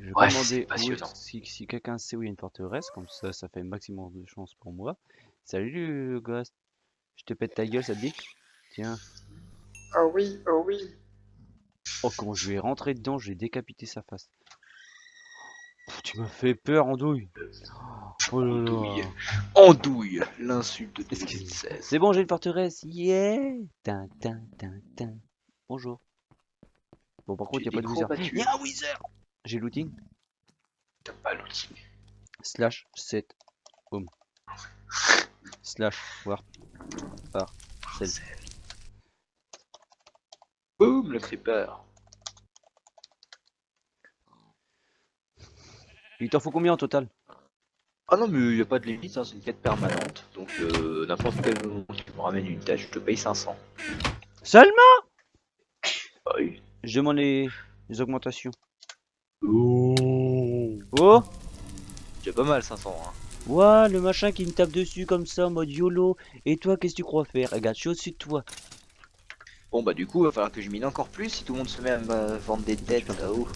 Je vais pas Bref, c'est demander où passionnant. si quelqu'un sait où il y a une forteresse, comme ça fait maximum de chance pour moi. Salut, gosse. Je te pète ta gueule, ça te dit? Tiens. Oh oui, oh oui. Oh, quand je vais rentrer dedans, je vais décapiter sa face. Pff, tu m'as fait peur, Andouille. Oh là Andouille. là. Andouille, l'insulte de Excuse. 2016. C'est bon, j'ai une forteresse. Yeah! Tin, tin, tin, tin. Bonjour. Bon, par contre, Tu il es a pas de Wither. Il y combattu. a un Wither! J'ai looting. T'as pas l'outil. Slash 7. Boom. Slash warp. Parcel. Boum, le creeper. Il t'en faut combien en total? Ah non, mais y a pas de limite, hein, c'est une quête permanente. Donc, n'importe quel moment tu me ramènes une tâche, je te paye 500. Seulement! Bah oui. Je demande les augmentations. Oh. Oh! C'est pas mal 500, hein. Ouah, le machin qui me tape dessus comme ça en mode YOLO. Et toi, qu'est-ce que tu crois faire? Regarde, je suis au-dessus de toi. Bon bah du coup, il va falloir que je mine encore plus si tout le monde se met à me vendre des Tu têtes fermes ta là-haut. gueule.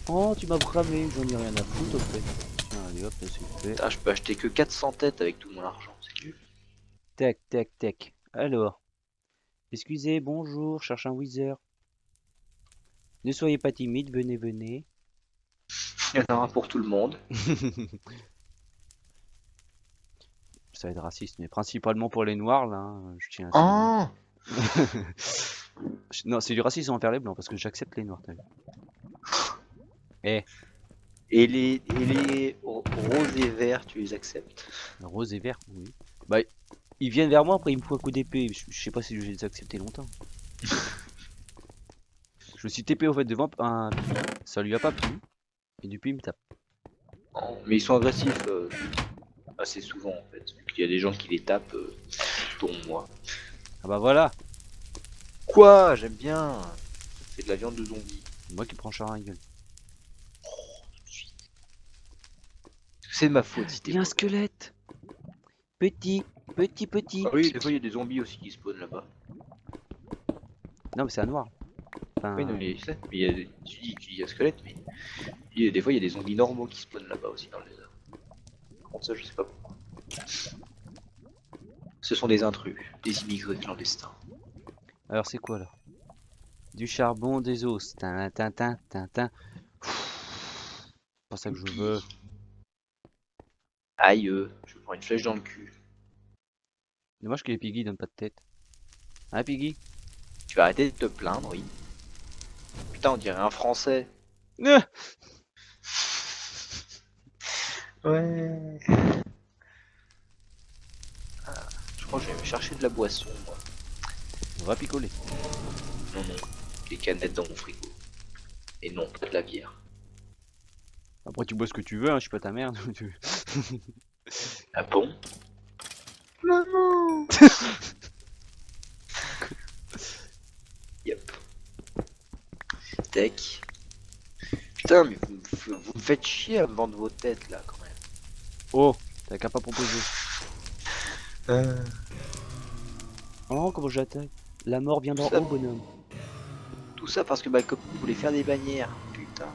Oh, tu m'as bramé, j'en ai rien à foutre, au fait. Tiens, allez hop, là c'est fait. Putain, je peux acheter que 400 têtes avec tout mon argent, c'est nul. Tac, tac, tac. Alors, excusez, bonjour, cherche un Wither. Ne soyez pas timide, venez, venez. Il y en a un pour tout le monde. Ça va être raciste, mais principalement pour les noirs, là, hein, je tiens à souligner. Oh. Non, c'est du racisme envers les blancs, parce que j'accepte les noirs, t'as vu. Eh, Et les roses et verts, tu les acceptes? rose et vert, oui. Bah, ils viennent vers moi, après ils me font un coup d'épée. Je sais pas si je vais les accepter longtemps. Je me suis TP au fait devant un piggy, ça lui a pas plu, et depuis il me tape. Oh, mais ils sont agressifs assez souvent en fait. Vu qu'il y a des gens qui les tapent, dont moi. Ah bah voilà, Quoi? J'aime bien. C'est de la viande de zombie. c'est moi qui prends cher à la gueule. C'est de ma faute si Il t'es y a un mauvais. squelette. Petit, petit, Ah petit. oui, des fois il y a des zombies aussi qui spawnent là-bas. Non mais c'est un noir. Oui, non, Enfin, mais je sais. Mais tu dis un squelette, mais des fois il y a des zombies normaux qui spawnent là-bas aussi dans le désert. Par contre, ça, je sais pas pourquoi. Ce sont des intrus, des immigrés clandestins. alors c'est quoi là? Du charbon, des os. Tin, tin, tin, tin. Pas ça que je veux. Youpi. Aïe, je prends une flèche dans le cul. Dommage que les piggy donnent pas de tête. Hein piggy? Tu vas arrêter de te plaindre, oui. Putain, on dirait un français. Ah, Ouais. Je crois que je vais me chercher de la boisson, moi. on va picoler. Non, non. Des canettes dans mon frigo. Et non, pas de la bière. Après tu bois ce que tu veux, hein, je suis pas ta mère. Ah bon? Maman. Yep. Tech. Putain, mais vous me faites chier à me vendre vos têtes là quand même. Oh, t'as qu'à pas proposer. Euh, Oh, comment j'attaque? La mort vient tout d'en ça, haut, bonhomme. tout ça parce que ma copine voulait faire des bannières. Putain.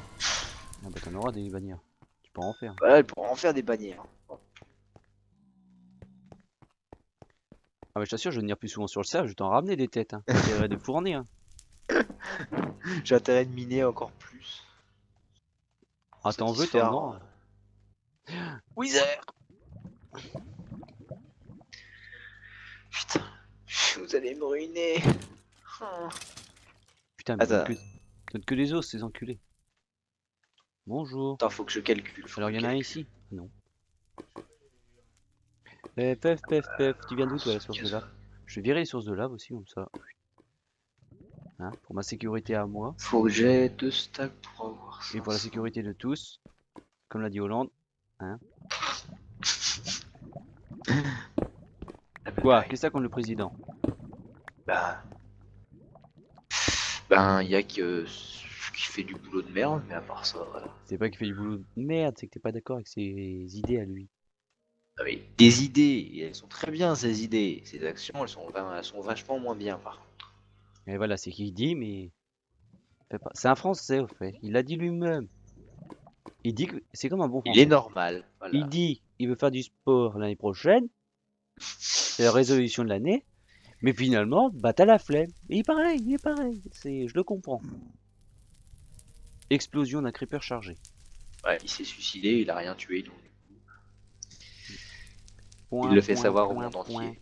Ah bah t'en auras des bannières. Tu peux en faire. Voilà, elle pourra en faire des bannières. Ah bah je t'assure, je vais venir plus souvent sur le serve, je vais t'en ramener des têtes. Hein. T'as intérêt de fournir. Hein. J'ai intérêt de miner encore plus. Ah Pour t'en veux, t'en satisfaire. auras. Wither! Putain, vous allez me ruiner. Oh. Putain, mais Attends, ils donnent que des os, ces enculés. Bonjour. attends, faut que je calcule. Faut Alors que il je y en a un calcule. ici? Ah non. Pef, pef, pef. Tu viens d'où toi, la source de lave? Je vais virer les sources de lave aussi, comme ça. Hein, pour ma sécurité à moi. Faut que j'ai 2 stacks pour avoir Et pour la 500. sécurité de tous. Comme l'a dit Hollande. Hein. Ah bah, Quoi? bye. Qu'est-ce que ça contre le président? Bah, ben, y a que qui fait du boulot de merde, mais à part ça, voilà. C'est pas qu'il fait du boulot de merde, c'est que t'es pas d'accord avec ses idées à lui. Ah, mais des idées, et elles sont très bien ces idées. Ces actions, elles sont vachement moins bien par contre. Et voilà, c'est qu'il dit, mais c'est un Français, au fait. Il l'a dit lui-même. Il dit que c'est comme un bon Il est Français. normal, Il voilà. dit, il veut faire du sport l'année prochaine. C'est la résolution de l'année. Mais finalement, bah t'as la flemme. Et il est pareil. Je le comprends. Explosion d'un creeper chargé. Ouais, il s'est suicidé, il a rien tué, donc il Point, le fait point, savoir au point, monde point. entier.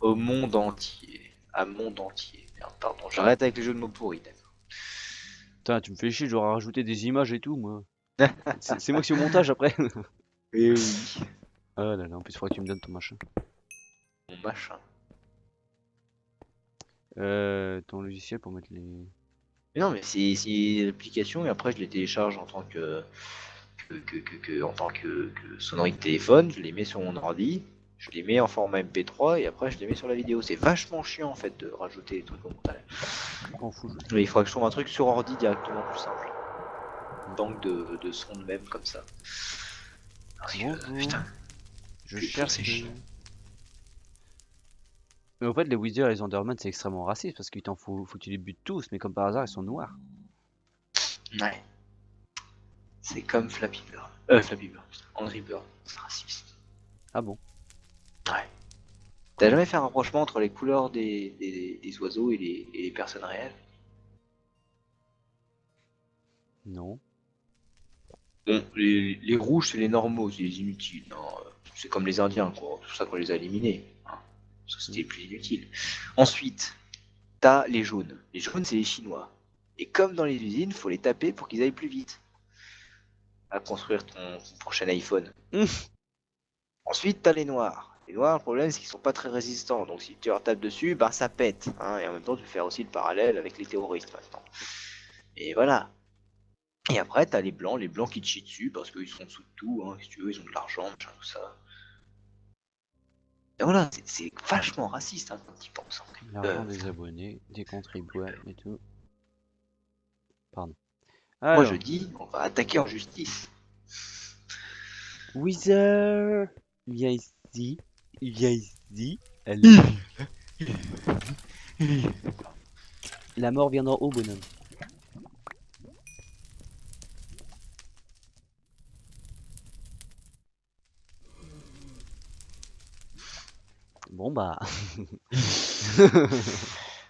Au monde entier. À monde entier. Merde, pardon, j'arrête avec les jeux de mots pourris. Putain, tu me fais chier, j'aurais rajouté des images et tout, moi. C'est moi qui suis au montage après. Eh oui, Ah là là, en plus, il faudrait que tu me donnes ton machin. mon machin. Ton logiciel pour mettre les. Mais non, mais c'est l'application et après je les télécharge en tant en tant que sonnerie de téléphone, je les mets sur mon ordi, je les mets en format MP3 et après je les mets sur la vidéo. C'est vachement chiant en fait de rajouter des trucs au montage. Je m'en fous. Mais il faudrait que je trouve un truc sur ordi directement plus simple. Banque de sons de même comme ça. Parce que Bonjour. putain, Je que c'est cherche. chiant. Mais en fait, les Wizards et les Enderman, c'est extrêmement raciste parce qu'il t'en faut que tu les butes tous, mais comme par hasard, ils sont noirs. Ouais, c'est comme Flappy Bird. Flappy Bird, putain. Angry Bird, c'est raciste. Ah bon? Ouais. T'as jamais fait un rapprochement entre les couleurs des oiseaux et les personnes réelles? Non. Bon, les rouges, c'est les normaux, c'est les inutiles, hein. C'est comme les Indiens, quoi. C'est pour ça qu'on les a éliminés, hein. Ça, c'était Hmm. plus inutile. Ensuite, t'as les jaunes. Les jaunes, c'est les Chinois. Et comme dans les usines, faut les taper pour qu'ils aillent plus vite à construire ton prochain iPhone. Ensuite, t'as les noirs. Les noirs, le problème, c'est qu'ils sont pas très résistants. Donc, si tu leur tapes dessus, bah ça pète, hein. Et en même temps, tu peux faire aussi le parallèle avec les terroristes maintenant. Et voilà. Et après, t'as les blancs qui te chient dessus parce qu'ils sont en dessous de tout, hein, si tu veux, ils ont de l'argent, machin, tout ça. Et voilà, c'est vachement raciste hein, quand tu y penses. L'argent des abonnés, des contribuables et tout. Pardon. Moi je Alors, dis, on va attaquer en justice. Wizard, viens ici, viens ici. Allez. La mort vient d'en haut, bonhomme. Bon bah,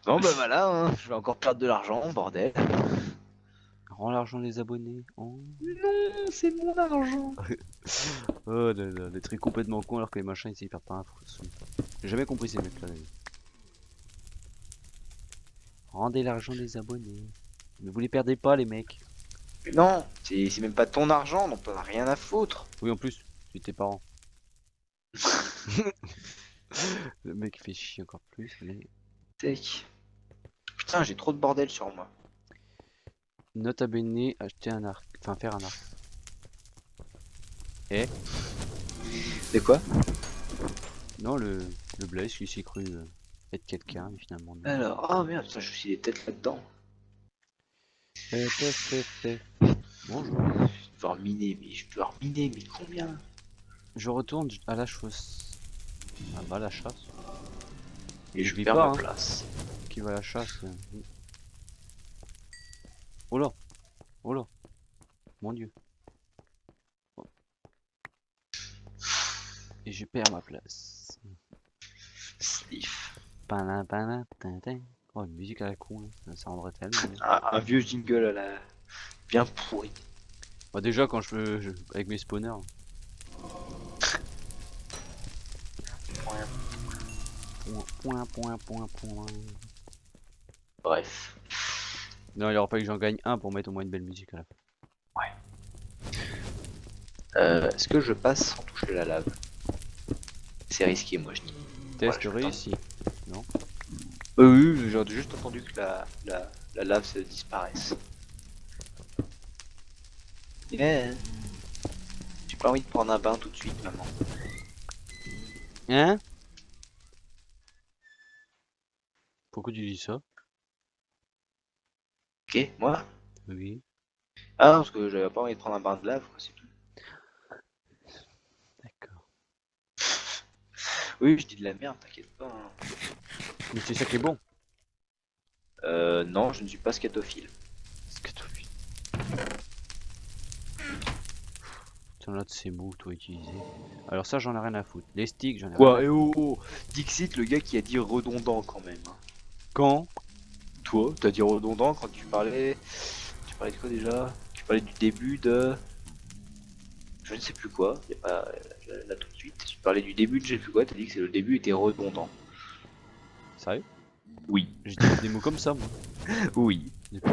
Bon bah voilà, hein, je vais encore perdre de l'argent, bordel. rends l'argent des abonnés. Oh, Non, c'est mon argent. oh là là, des trucs complètement cons alors que les machins ils perdent pas un sou. J'ai jamais compris ces mecs là. Rendez l'argent des abonnés. Mais vous les perdez pas, les mecs. Mais non, c'est même pas ton argent, donc t'en as rien à foutre. Oui, en plus, c'est tes parents. Le mec fait chier encore plus, mais. Tac. Putain, j'ai trop de bordel sur moi. Nota bene, acheter un arc. Enfin, faire un arc. Eh? C'est quoi? Non, le Blaze qui s'est cru être quelqu'un, mais finalement non. Alors, oh merde, putain, je suis des têtes là-dedans. Bonjour. Je vais devoir miner, mais je dois miner, mais combien? Je retourne à la chasse. Ah bah la chasse. Et je vis perds pas, ma hein. place. Qui va à la chasse? Oh là! Oh là! Mon dieu! Et je perds ma place. Sniff. Palin, palin, tintin. Oh, une musique à la con, là. Ça rendrait tellement bien. Un vieux jingle à la... bien pourri. Bah, déjà, quand avec mes spawners. Point. Bref. Non, il aurait fallu que j'en gagne un pour mettre au moins une belle musique à la fin. Est-ce que je passe sans toucher la lave? C'est risqué, moi je dis. Test Voilà, réussi. Non? oui, j'ai juste entendu que la lave se disparaisse. Yeah. J'ai pas envie de prendre un bain tout de suite, maman. Hein? Pourquoi tu dis ça? Ok, moi? Oui. Ah, parce que j'avais pas envie de prendre un bain de lave, quoi, c'est tout. D'accord. Oui, je dis de la merde, t'inquiète pas, hein. Mais c'est ça qui est bon. Non, je ne suis pas scatophile. Scatophile. T'en as de ces mots, toi, utilisés. Alors ça, j'en ai rien à foutre. Les sticks, j'en ai rien à Quoi? foutre. Oh, Dixit, le gars qui a dit redondant quand même. Quand? Toi, t'as dit redondant quand tu parlais. Tu parlais de quoi déjà? Tu parlais du début de. Je ne sais plus quoi. Y a pas là tout de suite. Tu parlais du début de je sais plus quoi. T'as dit que le début était redondant. Sérieux? Oui. J'utilise des mots comme ça, moi. Oui. Depuis-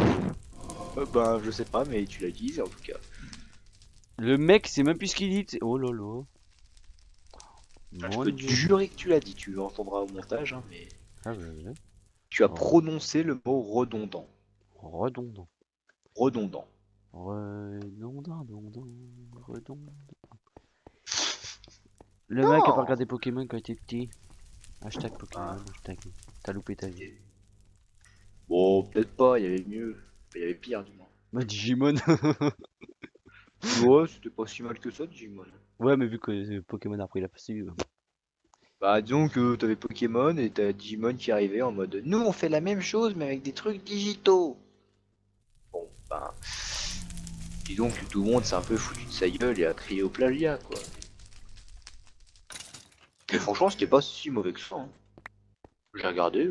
Ben, je sais pas, mais tu l'as dit en tout cas. Le mec, c'est même plus ce qu'il dit. Oh lolo. Je Mon peux te Dieu. jurer que tu l'as dit. Tu l'entendras au montage, hein, mais. Ah, ouais. Tu as Oh. prononcé le mot redondant. Redondant. Redondant. Redondant. Le mec a pas regardé Pokémon quand il était petit. Hashtag Pokémon, hashtag. T'as loupé ta vie. Bon, peut-être pas, il y avait mieux. Il y avait pire, du moins. Bah, Digimon. Ouais, c'était pas si mal que ça, Digimon. Ouais, mais vu que Pokémon a pris la place. Bah, disons que t'avais Pokémon et t'as Digimon qui arrivait en mode nous on fait la même chose mais avec des trucs digitaux. Bon, ben. Disons que tout le monde s'est un peu foutu de sa gueule et a crié au plagiat, quoi. Et franchement, c'était pas si mauvais que ça. Hein. J'ai regardé.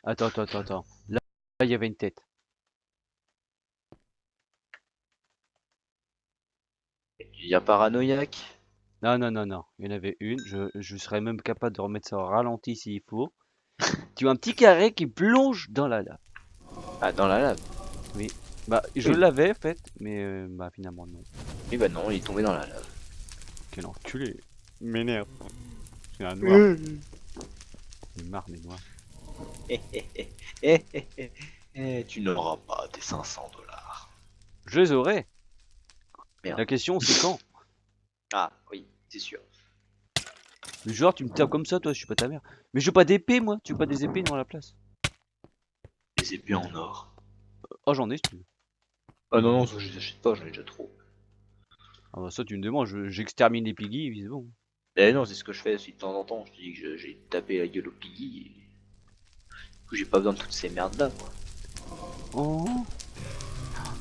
Attends. Là, il y avait une tête. Il y a paranoïaque. Non. Il y en avait une. Je serais même capable de remettre ça au ralenti s'il faut. Tu vois un petit carré qui plonge dans la lave. Ah, dans la lave. Oui. Bah, je Oui. l'avais en fait, mais bah finalement non. Oui, bah non, il est tombé dans la lave. Quel enculé. Il m'énerve. C'est un noir. Il marre, mais noir. Tu n'auras pas tes 500 $. Je les aurais. Merde. La question c'est quand. Ah, oui, c'est sûr. Le genre, tu me tapes comme ça, toi, je suis pas ta mère. Mais je veux pas d'épée, moi. Tu veux pas des épées dans la place? Les épées en or. Oh, j'en ai, si tu veux. Ah non, non, ça je les achète pas, j'en ai déjà trop. Ah bah ça, tu me demandes, j'extermine les piggy, et c'est bon. Eh non, c'est ce que je fais aussi de temps en temps. Je te dis que j'ai tapé la gueule au piggy. Et... Du coup, j'ai pas besoin de toutes ces merdes là, quoi. Oh.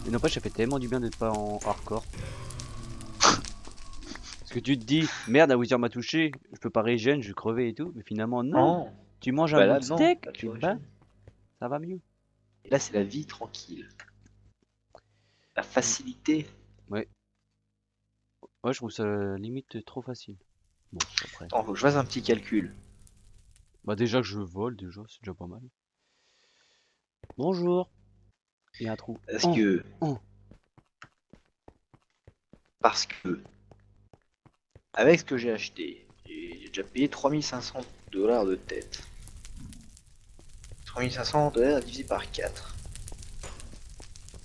Mais n'empêche, ça fait tellement du bien d'être pas en hardcore. Parce que tu te dis, merde, la Wither m'a touché, je peux pas régène, je vais crever et tout. Mais finalement, non. Non. Tu manges un Bah bout là, de non. steak, Là, tu te vois, bats, ça va mieux. Et là, c'est la vie tranquille. La facilité. Ouais, je trouve ça limite trop facile. Bon, après. Attends, faut que je fasse un petit calcul. Bah déjà que je vole, déjà, c'est déjà pas mal. Bonjour. Il y a un trou. Parce que. Oh. Parce que. Avec ce que j'ai acheté, j'ai déjà payé 3500 $ de tête. 3500 $ divisé par 4.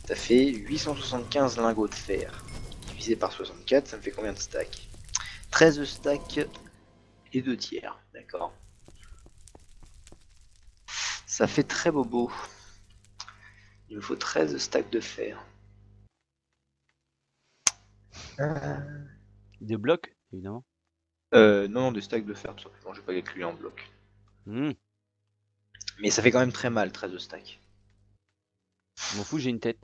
Ça fait 875 lingots de fer. Divisé par 64, ça me fait combien de stacks? 13 stacks et 2 tiers, d'accord. Ça fait très bobo. Il me faut 13 stacks de fer. Des blocs, évidemment. Non, des stacks de fer, tout simplement, je vais pas calculer en bloc. Hmm. Mais ça fait quand même très mal, 13 stacks. Je m'en fous, j'ai une tête.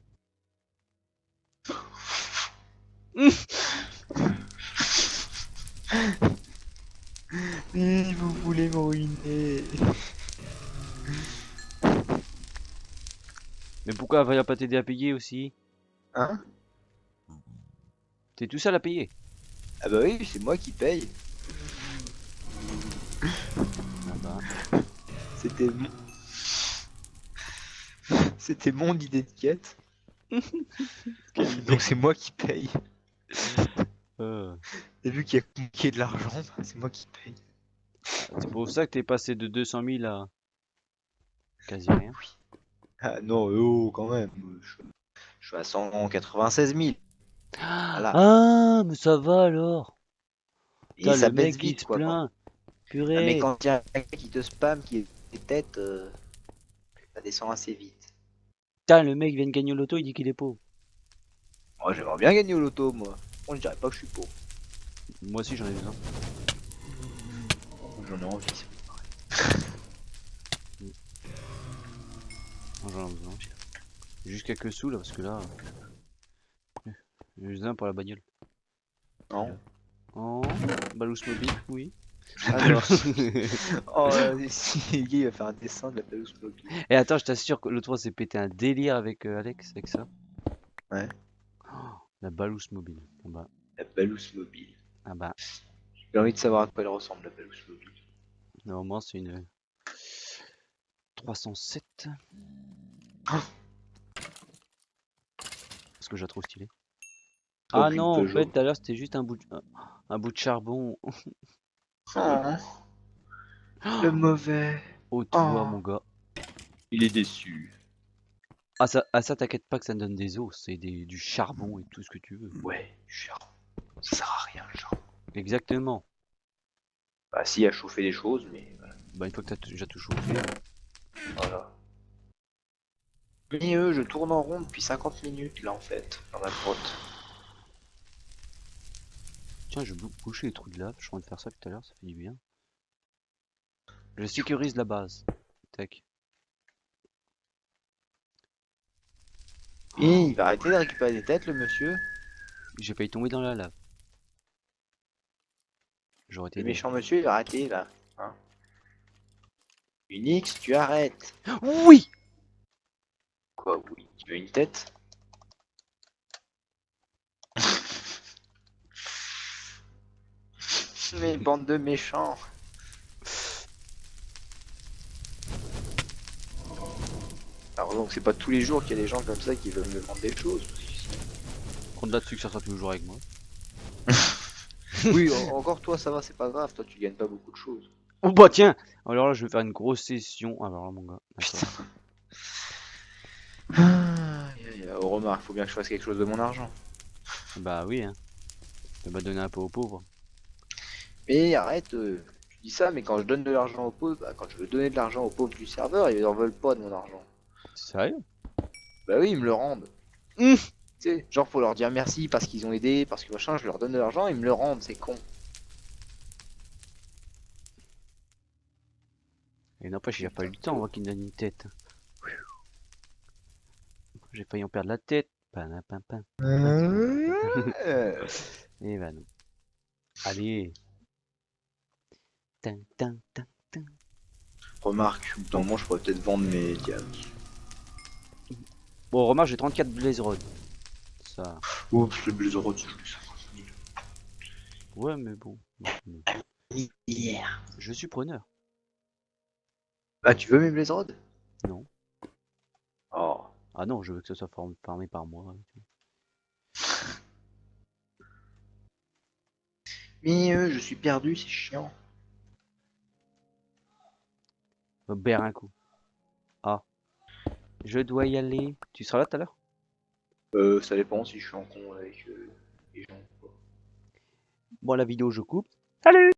Vous voulez me ruiner. Mais pourquoi elle va pas t'aider à payer aussi? Hein? T'es tout seul à payer. Ah bah oui, c'est moi qui paye. Ah bah. C'était mon... C'était mon idée de quête. Donc c'est moi qui paye. Et vu qu'il y a de l'argent, bah, c'est moi qui paye. C'est pour ça que t'es passé de 200 000 à quasi rien. Ah non, oh, quand même. Je suis à 196 000. Voilà. Ah, mais ça va alors. Et Putain, ça le baisse mec qui vite, se quoi. plaint. Ah, mais Purée. quand il y a un qui te spam, qui est des têtes, ça descend assez vite. Putain, le mec vient de gagner au loto, il dit qu'il est pauvre. Moi, j'aimerais bien gagner au loto, moi. Bon, je dirais pas que je suis pauvre. Moi aussi, j'en ai besoin. J'en ai envie. J'en ai besoin. Juste quelques sous là, parce que là. J'ai besoin pour la bagnole. Non. Oh, Balous Mobile, oui. La Alors. Oh, si le gars il va faire un dessin de la Balous Mobile. Et attends, je t'assure que l'autre fois, c'est pété un délire avec Alex, avec ça. Ouais. Oh, la Balous Mobile. Ah bah. La Balous Mobile. Ah bah. J'ai envie de savoir à quoi elle ressemble, la Balous Mobile. Normalement, c'est une 307. Ah. Parce que je la trouve stylée. Oh, Ah puis non, une en fait, Peugeot. tout à l'heure, c'était juste un bout de charbon. Oh, le mauvais. Oh, toi, Oh, mon gars. il est déçu. Ah, ça t'inquiète pas que ça me donne des os. C'est du charbon et tout ce que tu veux. Ouais, du charbon. Ça sert à rien, le charbon. Exactement. Bah, si, à chauffer des choses, mais voilà. Bah, une fois que t'as déjà tout chauffé. Voilà. Mais je tourne en rond depuis 50 minutes, là, en fait, dans ma grotte. Tiens, je vais boucher les trous de lave. Je suis en train de faire ça tout à l'heure, ça fait du bien. Je sécurise la base. Tac. Et il va arrêter de récupérer des têtes, le monsieur. J'ai failli tomber dans la lave. J'aurais été Le dead. méchant monsieur, il va arrêter, là. Hein. Unix, tu arrêtes. Oui! Quoi, oui, tu veux une tête? Mais bande de méchants. Alors donc c'est pas tous les jours qu'il y a des gens comme ça qui veulent me vendre des choses. Prendre là-dessus que ça sera toujours avec moi. Oui, encore toi ça va, c'est pas grave, toi tu gagnes pas beaucoup de choses. Oh bah tiens! Alors là, je vais faire une grosse session. Alors là, mon gars. D'accord. Putain. Oh, remarque, faut bien que je fasse quelque chose de mon argent. Bah oui, hein. Ça va donner un peu aux pauvres. Mais arrête, tu dis ça, mais quand je donne de l'argent aux pauvres, bah, quand je veux donner de l'argent aux pauvres du serveur, ils en veulent pas de mon argent. Sérieux? Bah oui, ils me le rendent. Hum. Tu sais, genre faut leur dire merci parce qu'ils ont aidé, parce que machin, je leur donne de l'argent, ils me le rendent, c'est con. Et n'empêche, il a pas eu le temps, on voit qu'il me donne une tête. J'ai failli en perdre la tête. Pam. Et bah non. Allez. Tin. Remarque, au bout d'un moment, je pourrais peut-être vendre mes diamants. Bon, remarque, j'ai 34 Blaze Rod. Ça. Oups, le Blizzard, je voulais 50 000. Ouais, mais bon. Yeah. Je suis preneur. Ah, tu veux mes Blaze Rods? Non. Oh. Ah non, je veux que ce soit farmé par moi. Mais je suis perdu, c'est chiant. Bear un coup. Ah. Je dois y aller. Tu seras là tout à l'heure? Ça dépend si je suis en con avec les gens. Bon, la vidéo, je coupe. Salut!